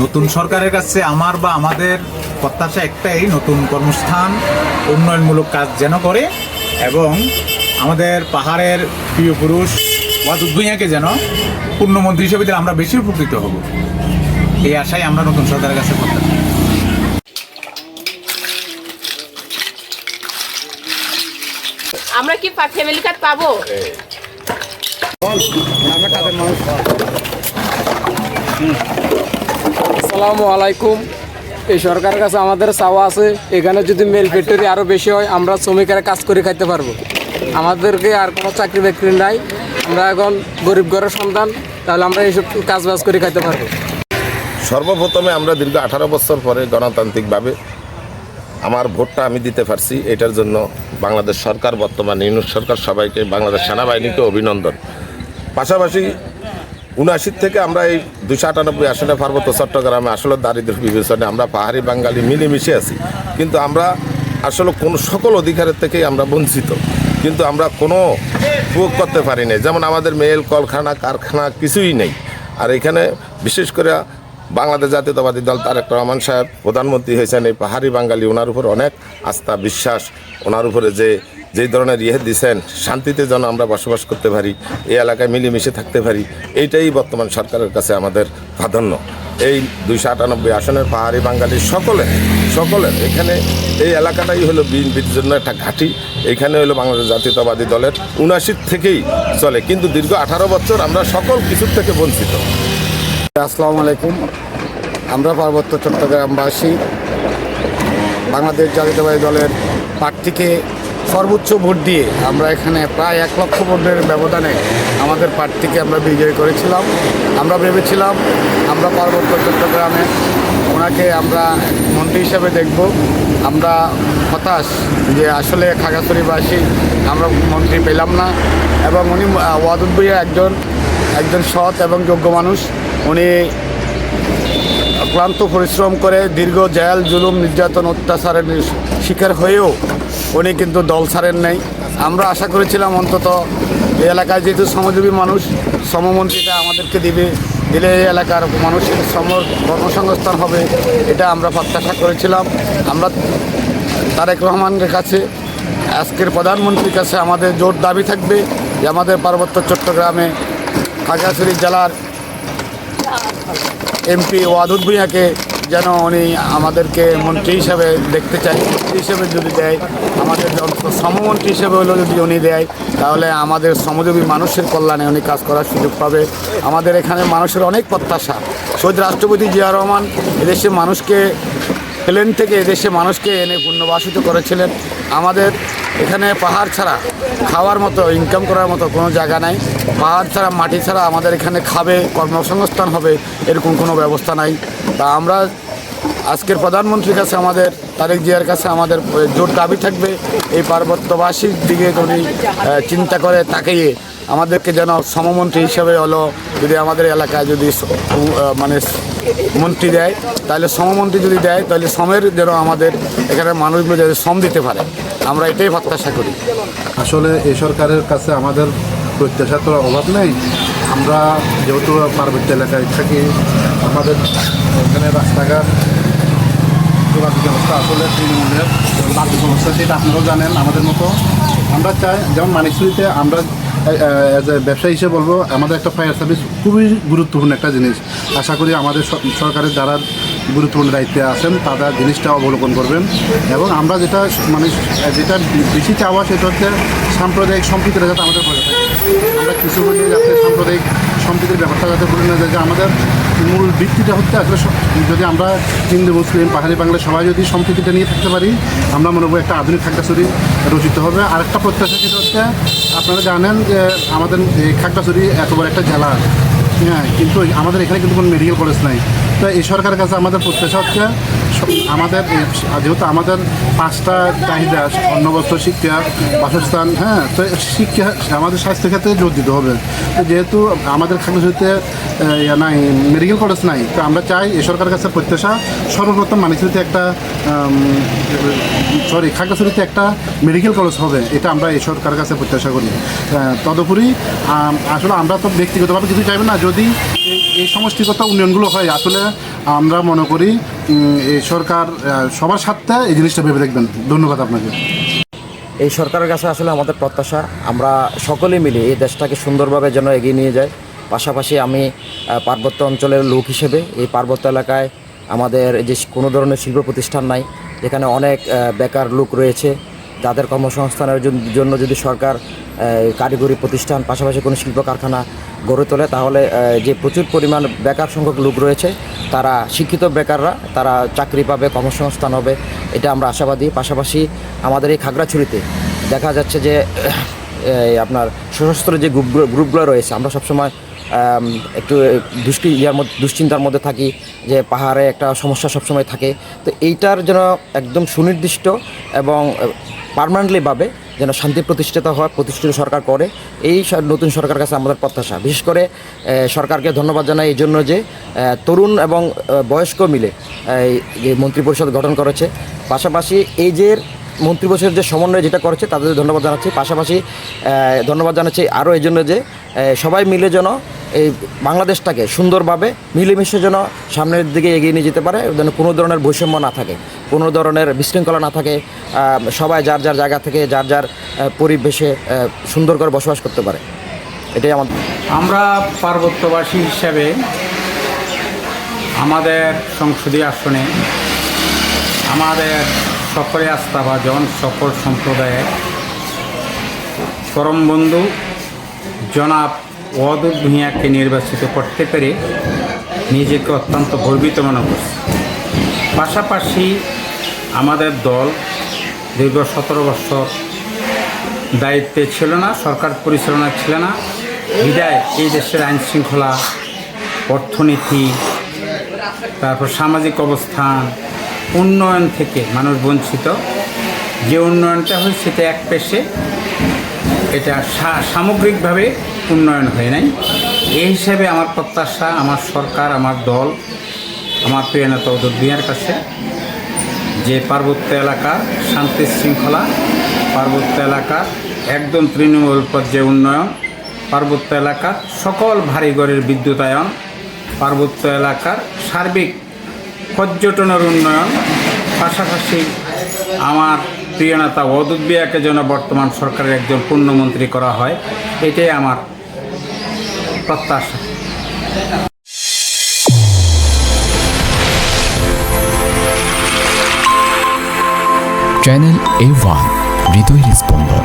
নতুন সরকারের কাছে আমার বা আমাদের প্রত্যাশা একটাই, নতুন কর্মস্থান উন্নয়নমূলক কাজ যেন করে এবং আমাদের পাহাড়ের প্রিয় পুরুষ ওয়াদুদ ভূঁইয়াকে যেন পূর্ণমন্ত্রী হিসেবে দিলে আমরা বেশি উপকৃত হব, এই আশায় আমরা নতুন সরকারের কাছে প্রত্যাশা। আমরা কি ফ্যামিলি কার্ড পাবো? আসসালামু আলাইকুম। এই সরকারের কাছে আমাদের চাওয়া আছে, এখানে যদি মেল ফ্যাক্টরি আরও বেশি হয় আমরা শ্রমিকেরা কাজ করে খাইতে পারবো। আমাদেরকে আর কোনো চাকরি বাকরি নাই, আমরা এখন গরিব ঘরের সন্তান, তাহলে আমরা এইসব কাজ বাজ করে খাইতে পারবো। সর্বপ্রথমে আমরা দীর্ঘ 18 বছর পরে গণতান্ত্রিকভাবে আমার ভোটটা আমি দিতে পারছি, এটার জন্য বাংলাদেশ সরকার, বর্তমান ইউনুস সরকার, সবাইকে, বাংলাদেশ সেনাবাহিনীকে অভিনন্দন। পাশাপাশি 79 থেকে আমরা এই 298 আসনে পার্বত্য চট্টগ্রামে আসলে দারিদ্র্য বিবেচনায় আমরা পাহাড়ি বাঙালি মিলেমিশে আছি, কিন্তু আমরা আসলে কোনো সকল অধিকারের থেকেই আমরা বঞ্চিত, কিন্তু আমরা কোনো প্রয়োগ করতে পারি না। যেমন আমাদের মেল কলকারখানা কারখানা কিছুই নেই। আর এখানে বিশেষ করে বাংলাদেশ জাতীয়তাবাদী দল তারেক রহমান সাহেব প্রধানমন্ত্রী হয়েছেন, এই পাহাড়ি বাঙালি ওনার উপর অনেক আস্থা বিশ্বাস, ওনার উপরে যেই ধরনের দিয়েছেন, শান্তিতে যেন আমরা বসবাস করতে পারি, এই এলাকায় মিলেমিশে থাকতে পারি, এইটাই বর্তমান সরকারের কাছে আমাদের প্রাধান্য। এই 298 আসনের পাহাড়ি বাঙালি সকলের এখানে এই এলাকাটাই হলো বিএনপির জন্য একটা ঘাঁটি। এইখানে হলো বাংলাদেশ জাতীয়তাবাদী দলের 79 থেকেই চলে, কিন্তু দীর্ঘ 18 বছর আমরা সকল কিছুর থেকে বঞ্চিত। আসসালামু আলাইকুম। আমরা পার্বত্য চট্টগ্রামবাসী বাংলাদেশ জাতীয়তাবাদী দলের প্রার্থীকে সর্বোচ্চ ভোট দিয়ে আমরা এখানে প্রায় 1 লক্ষ ভোটের ব্যবধানে আমাদের প্রার্থীকে আমরা বিজয়ী করেছিলাম। আমরা ভেবেছিলাম আমরা পার্বত্য চট্টগ্রামে ওনাকে আমরা মন্ত্রী হিসাবে দেখব। আমরা হতাশ যে আসলে খাগড়াছড়িবাসী আমরা মন্ত্রী পেলাম না, এবং উনি ওয়াদুদ ভূঁইয়া একজন সৎ এবং যোগ্য মানুষ। উনি ক্লান্ত পরিশ্রম করে দীর্ঘ জেল জুলুম নির্যাতন অত্যাচারের শিকার হয়েও উনি কিন্তু দল ছাড়েন নাই। আমরা আশা করেছিলাম অন্তত এই এলাকায় যেহেতু শ্রমজীবী মানুষ, শ্রমমন্ত্রীটা আমাদেরকে দিলে এই এলাকার মানুষের কর্মসংস্থান হবে, এটা আমরা প্রত্যাশা করেছিলাম। আমরা তারেক রহমানের কাছে, আজকের প্রধানমন্ত্রীর কাছে আমাদের জোর দাবি থাকবে যে আমাদের পার্বত্য চট্টগ্রামে খাগড়াছড়ি জেলার এমপি ওয়াদুদ ভূঁইয়াকে যেন উনি আমাদেরকে মন্ত্রী হিসাবে দেখতে চাই। মন্ত্রী হিসেবে যদি দেয়, আমাদের শ্রমমন্ত্রী হিসেবে হলেও যদি উনি দেয়, তাহলে আমাদের শ্রমজীবী মানুষের কল্যাণে উনি কাজ করার সুযোগ পাবে। আমাদের এখানে মানুষের অনেক প্রত্যাশা। শহীদ রাষ্ট্রপতি জিয়া রহমান এদেশে মানুষকে প্লেন থেকে এদেশে মানুষকে এনে পুনর্বাসিত করেছিলেন। আমাদের এখানে পাহাড় ছাড়া খাওয়ার মতো, ইনকাম করার মতো কোনো জায়গা নাই। পাহাড় ছাড়া, মাটি ছাড়া আমাদের এখানে খাবে, কর্মসংস্থান হবে, এরকম কোনো ব্যবস্থা নাই। তা আমরা আজকের প্রধানমন্ত্রীর কাছে, আমাদের তারেক জিয়ার কাছে আমাদের জোর দাবি থাকবে, এই পার্বত্যবাসীর দিকে যদি চিন্তা করে তাকিয়ে আমাদেরকে যেন শ্রমমন্ত্রী হিসেবে হলো, যদি আমাদের এলাকায় যদি মানে মন্ত্রী দেয়, তাহলে শ্রমমন্ত্রী যদি দেয়, তাহলে শ্রমের যেন আমাদের এখানে মানুষগুলো যাতে শ্রম দিতে পারে, আমরা এটাই প্রত্যাশা করি। আসলে এই সরকারের কাছে আমাদের প্রত্যাশা তো অভাব নেই। আমরা যেহেতু পার্বত্য এলাকায় থাকি, আমাদের এখানে রাস্তাঘাট যোগাযোগ ব্যবস্থা আসলে তৃণমূলের বাকি সমস্যা, সেটা আপনারাও জানেন আমাদের মতো। আমরা চাই, যেমন মানিকছড়িতে আমরা অ্যাজ এ ব্যবসায়ী হিসেবে বলবো, আমাদের একটা ফায়ার সার্ভিস খুবই গুরুত্বপূর্ণ একটা জিনিস। আশা করি আমাদের সরকারের যারা গুরুত্বপূর্ণ দায়িত্বে আছেন তারা জিনিসটা অবলোকন করবেন। এবং আমরা যেটা বেশি চাওয়া, সেটা হচ্ছে সাম্প্রদায়িক সম্প্রীতিটা যাতে আমাদের বজায় থাকে। আমরা কিছু বলি যাতে সাম্প্রদায়িক সম্প্রীতির ব্যাপারটা যাতে বলে না যায়, যে আমাদের মূল ভিত্তিটা হচ্ছে আসলে যদি আমরা হিন্দু মুসলিম পাহাড়ি বাংলা সবাই যদি সম্প্রীতিটা নিয়ে থাকতে পারি, আমরা মনে করবো একটা আধুনিক খাগড়াছড়ি রচিত হবে। আরেকটা প্রত্যাশা যেটা হচ্ছে, আপনারা জানেন যে আমাদের এই খাগড়াছড়ি এত বড় একটা জেলা, হ্যাঁ, কিন্তু আমাদের এখানে কিন্তু কোনো মেডিকেল কলেজ নাই। তো এই সরকারের কাছে আমাদের প্রত্যাশা হচ্ছে, আমাদের যেহেতু আমাদের 5টা চাহিদা, অন্ন বস্ত্র শিক্ষা বাসস্থান, হ্যাঁ, তো শিক্ষা আমাদের স্বাস্থ্য ক্ষেত্রে জোর দিতে হবে। যেহেতু আমাদের খাগড়াছড়িতে নাই, মেডিকেল কলেজ নাই, তো আমরা চাই এই সরকারের কাছে প্রত্যাশা সর্বপ্রথম মানিকছড়িতে খাগড়াছড়িতে একটা মেডিকেল কলেজ হবে, এটা আমরা এই সরকারের কাছে প্রত্যাশা করি। তদুপরি আসলে আমরা তো ব্যক্তিগতভাবে কিছু চাইব না, যদি এই সমষ্টিগত উন্নয়নগুলো হয় আসলে আমরা মনে করি এই সরকার সবার স্বার্থে এই জিনিসটা ভেবে দেখবেন। ধন্যবাদ আপনাকে। এই সরকারের কাছে আসলে আমাদের প্রত্যাশা আমরা সকলে মিলে এই দেশটাকে সুন্দরভাবে যেন এগিয়ে নিয়ে যায়। পাশাপাশি আমি পার্বত্য অঞ্চলের লোক হিসেবে এই পার্বত্য এলাকায় আমাদের যে কোনো ধরনের শিল্প প্রতিষ্ঠান নাই, এখানে অনেক বেকার লোক রয়েছে, যাদের কর্মসংস্থানের জন্য যদি সরকার কারিগরি প্রতিষ্ঠান পাশাপাশি কোনো শিল্প কারখানা গড়ে তোলে, তাহলে যে প্রচুর পরিমাণ বেকার সংখ্যক লোক রয়েছে তারা শিক্ষিত বেকাররা তারা চাকরি পাবে, কর্মসংস্থান হবে, এটা আমরা আশাবাদী। পাশাপাশি আমাদের এই খাগড়াছড়িতে দেখা যাচ্ছে যে আপনার সশস্ত্র যে গ্রুপগুলো রয়েছে, আমরা সবসময় একটু দুশ্চিন্তার মধ্যে থাকি যে পাহাড়ে একটা সমস্যা সবসময় থাকে। তো এইটার যেন একদম সুনির্দিষ্ট এবং পার্মানেন্টলিভাবে যেন শান্তি প্রতিষ্ঠিত সরকার করে, এই নতুন সরকারের কাছে আমাদের প্রত্যাশা। বিশেষ করে সরকারকে ধন্যবাদ জানাই এই জন্য যে তরুণ এবং বয়স্ক মিলে এই মন্ত্রিপরিষদ গঠন করেছে। পাশাপাশি এই যে মন্ত্রিপরিষদের যে সমন্বয় যেটা করেছে তাদের ধন্যবাদ জানাচ্ছি। পাশাপাশি ধন্যবাদ জানাচ্ছি আরও এই জন্য যে সবাই মিলে যেন এই বাংলাদেশটাকে সুন্দরভাবে মিলেমিশে যেন সামনের দিকে এগিয়ে নিয়ে যেতে পারে, যেন কোনো ধরনের বৈষম্য না থাকে, কোনো ধরনের বিশৃঙ্খলা না থাকে, সবাই যার যার জায়গা থেকে যার যার পরিবেশে সুন্দর করে বসবাস করতে পারে, এটাই আমাদের। আমরা পার্বত্যবাসী হিসেবে আমাদের সংসদীয় আসনে আমাদের সকলে আস্থাভাজন সকল সম্প্রদায়ের পরম বন্ধু জনাব ওয়াদুদ ভূঁইয়াকে নির্বাচিত করতে পেরে নিজেকে অত্যন্ত গর্বিত মনে করছি। পাশাপাশি আমাদের দল দীর্ঘ 17 বছর দায়িত্বে ছিল না, সরকার পরিচালনা ছিল না, বিদায় এই দেশের আইনশৃঙ্খলা, অর্থনীতি, তারপর সামাজিক অবস্থান, উন্নয়ন থেকে মানুষ বঞ্চিত। যে উন্নয়নটা হয় সেটা এক পেশে, এটা সামগ্রিকভাবে উন্নয়ন হয় নাই। এই হিসাবে আমার প্রত্যাশা আমার সরকার, আমার দল, আমার প্রিয় নেতা ওয়াদুদ ভূঁইয়ার কাছে যে পার্বত্য এলাকার শান্তি শৃঙ্খলা, পার্বত্য এলাকার একদম তৃণমূল পর্যায়ে উন্নয়ন, পার্বত্য এলাকার সকল ভারীঘরের বিদ্যুতায়ন, পার্বত্য এলাকার সার্বিক পর্যটনের উন্নয়ন, পাশাপাশি আমার প্রিয় নেতা ওয়াদুদ ভূঁইয়াকে যেন বর্তমান সরকারের একজন পূর্ণমন্ত্রী করা হয়, এটাই আমার প্রত্যাশা। চ্যানেল A1 হৃদয়ের স্পন্দন।